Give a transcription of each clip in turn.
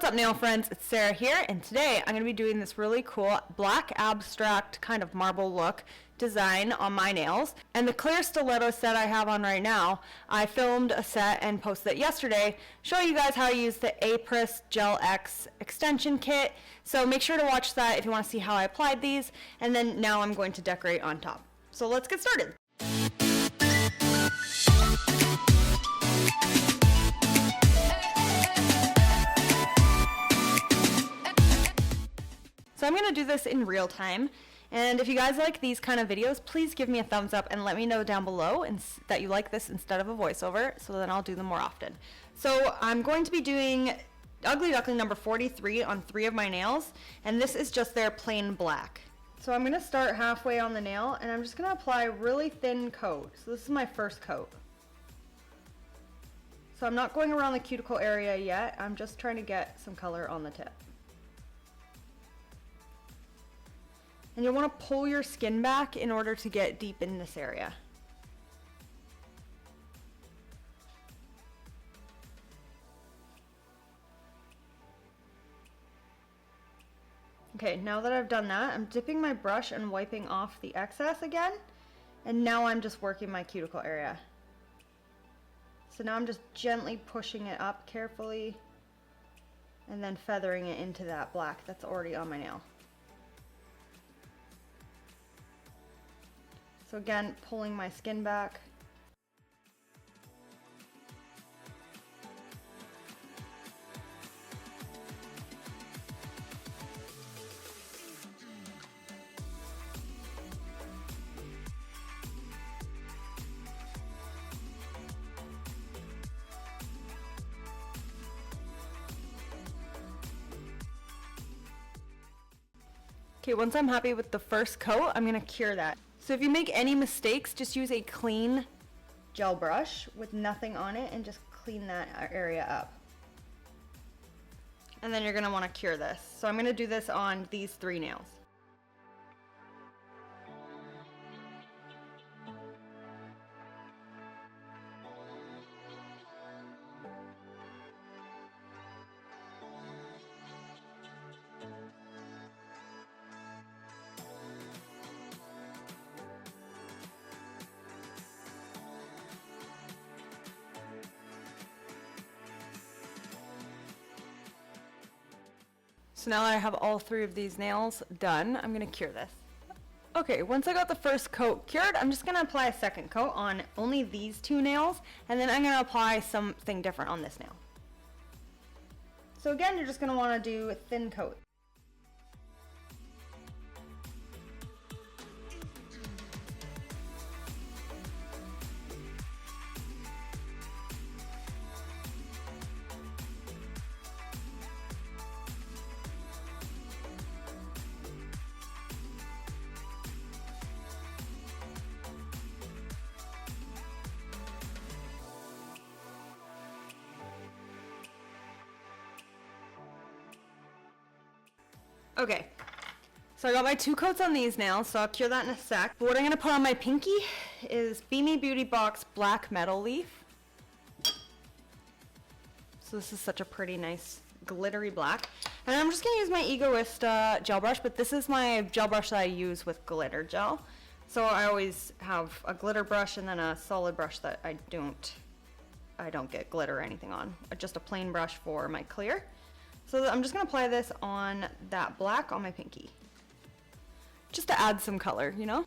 What's up, nail friends? It's Sarah here, and today I'm going to be doing this really cool black abstract kind of marble look design on my nails. And the clear stiletto set I have on right now, I filmed a set and posted it yesterday, showing you guys how I use the Apres Gel X extension kit. So make sure to watch that if you want to see how I applied these, and then now I'm going to decorate on top. So let's get started. So I'm going to do this in real time, and if you guys like these kind of videos, please give me a thumbs up and let me know down below that you like this instead of a voiceover, so then I'll do them more often. So I'm going to be doing Ugly Duckling number 43 on 3 of my nails, and this is just their plain black. So I'm going to start halfway on the nail, and I'm just going to apply a really thin coat. So this is my first coat. So I'm not going around the cuticle area yet, I'm just trying to get some color on the tip. And you'll want to pull your skin back in order to get deep in this area. Okay, now that I've done that, I'm dipping my brush and wiping off the excess again. And now I'm just working my cuticle area. So now I'm just gently pushing it up carefully and then feathering it into that black that's already on my nail. So again, pulling my skin back. Okay, once I'm happy with the first coat, I'm gonna cure that. So if you make any mistakes, just use a clean gel brush with nothing on it and just clean that area up. And then you're gonna wanna cure this. So I'm gonna do this on these 3 nails. So now that I have all 3 of these nails done, I'm going to cure this. Okay, once I got the first coat cured, I'm just going to apply a second coat on only these 2 nails, and then I'm going to apply something different on this nail. So again, you're just going to want to do a thin coat. Okay, so I got my 2 coats on these nails, so I'll cure that in a sec. But what I'm going to put on my pinky is Beamy Beauty Box Black Metal Leaf. So this is such a pretty nice glittery black. And I'm just going to use my Egoista gel brush, but this is my gel brush that I use with glitter gel. So I always have a glitter brush and then a solid brush that I don't get glitter or anything on. Just a plain brush for my clear. So I'm just going to apply this on that black on my pinky, just to add some color, you know?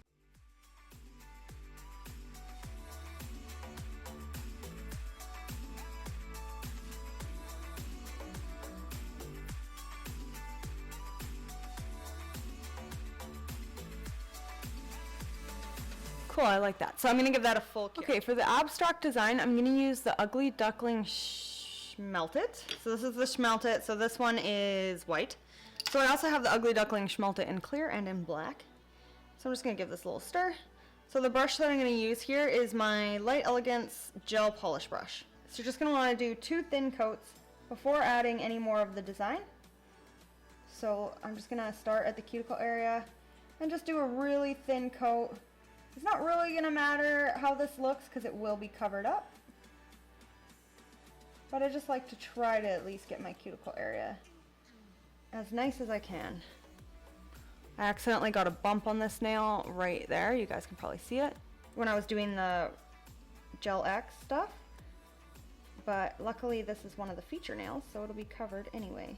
Cool, I like that. So I'm going to give that a full cure. Okay, for the abstract design, I'm going to use the Ugly Duckling Schmelted. So this is the Schmelted. So this one is white. So I also have the Ugly Duckling Schmelted in clear and in black. So I'm just going to give this a little stir. So the brush that I'm going to use here is my Light Elegance gel polish brush. So you're just going to want to do 2 thin coats before adding any more of the design. So I'm just going to start at the cuticle area and just do a really thin coat. It's not really going to matter how this looks because it will be covered up. but I just like to try to at least get my cuticle area as nice as I can. I accidentally got a bump on this nail right there. You guys can probably see it when I was doing the Gel X stuff. But luckily this is one of the feature nails, so it'll be covered anyway.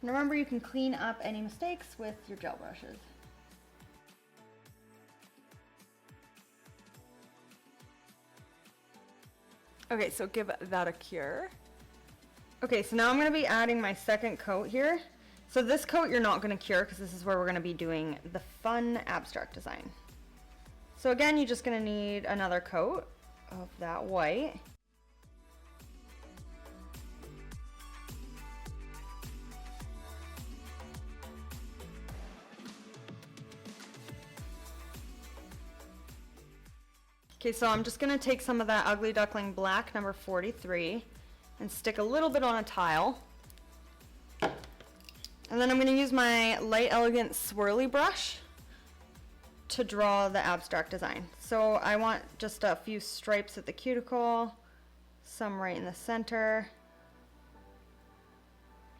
And remember, you can clean up any mistakes with your gel brushes. Okay, so give that a cure. Okay, so now I'm going to be adding my second coat here. So this coat you're not going to cure because this is where we're going to be doing the fun abstract design. So again, you're just going to need another coat of that white. Okay, so I'm just gonna take some of that Ugly Duckling Black number 43 and stick a little bit on a tile. And then I'm gonna use my Light Elegant swirly brush to draw the abstract design. So I want just a few stripes at the cuticle, some right in the center.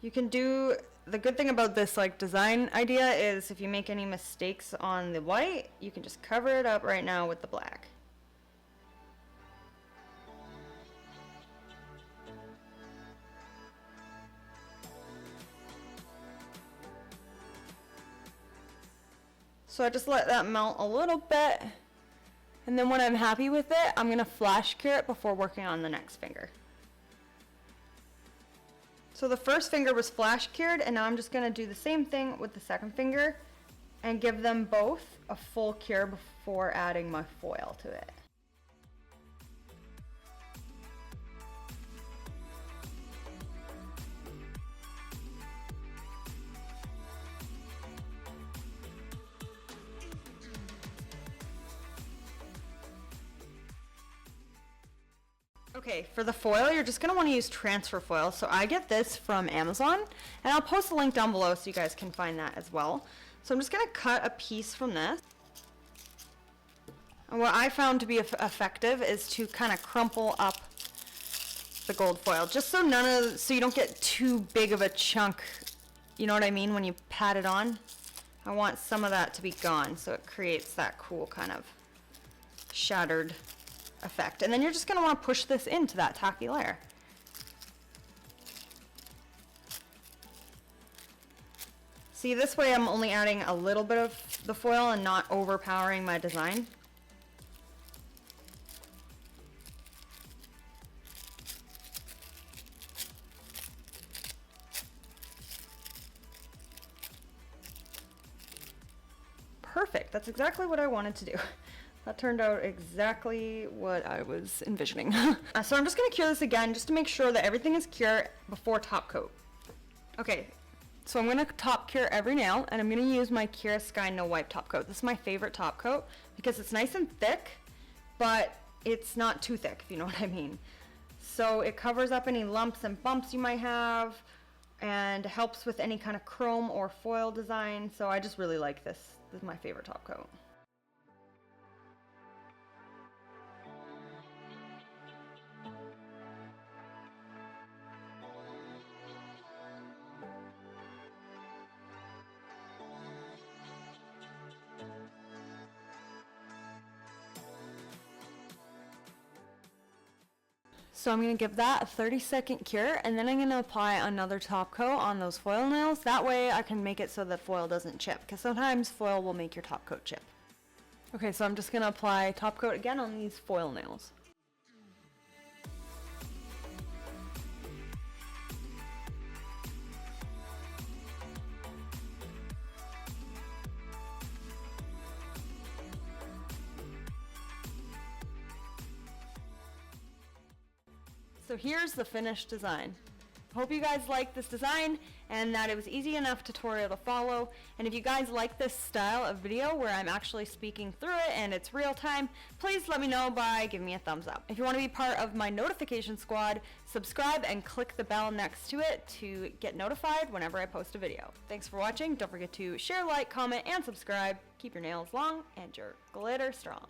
You can do, the good thing about this like design idea is if you make any mistakes on the white, you can just cover it up right now with the black. So I just let that melt a little bit, and then when I'm happy with it, I'm gonna flash cure it before working on the next finger. So the first finger was flash cured, and now I'm just gonna do the same thing with the second finger and give them both a full cure before adding my foil to it. Okay, for the foil, you're just going to want to use transfer foil. So I get this from Amazon, and I'll post a link down below so you guys can find that as well. So I'm just going to cut a piece from this. And what I found to be effective is to kind of crumple up the gold foil, just so so you don't get too big of a chunk, you know what I mean, when you pat it on. I want some of that to be gone so it creates that cool kind of shattered effect. And then you're just going to want to push this into that tacky layer. See, this way I'm only adding a little bit of the foil and not overpowering my design. Perfect. That's exactly what I wanted to do. That turned out exactly what I was envisioning. So I'm just going to cure this again just to make sure that everything is cured before top coat. Okay, so I'm going to top cure every nail, and I'm going to use my Kira Sky No Wipe top coat. This is my favorite top coat because it's nice and thick, but it's not too thick, if you know what I mean. So it covers up any lumps and bumps you might have and helps with any kind of chrome or foil design. So I just really like this. This is my favorite top coat. So I'm going to give that a 30-second cure, and then I'm going to apply another top coat on those foil nails. That way I can make it so that foil doesn't chip, because sometimes foil will make your top coat chip. Okay, so I'm just going to apply top coat again on these foil nails. So here's the finished design. Hope you guys liked this design and that it was easy enough tutorial to follow. And if you guys like this style of video where I'm actually speaking through it and it's real time, please let me know by giving me a thumbs up. If you want to be part of my notification squad, subscribe and click the bell next to it to get notified whenever I post a video. Thanks for watching. Don't forget to share, like, comment, and subscribe. Keep your nails long and your glitter strong.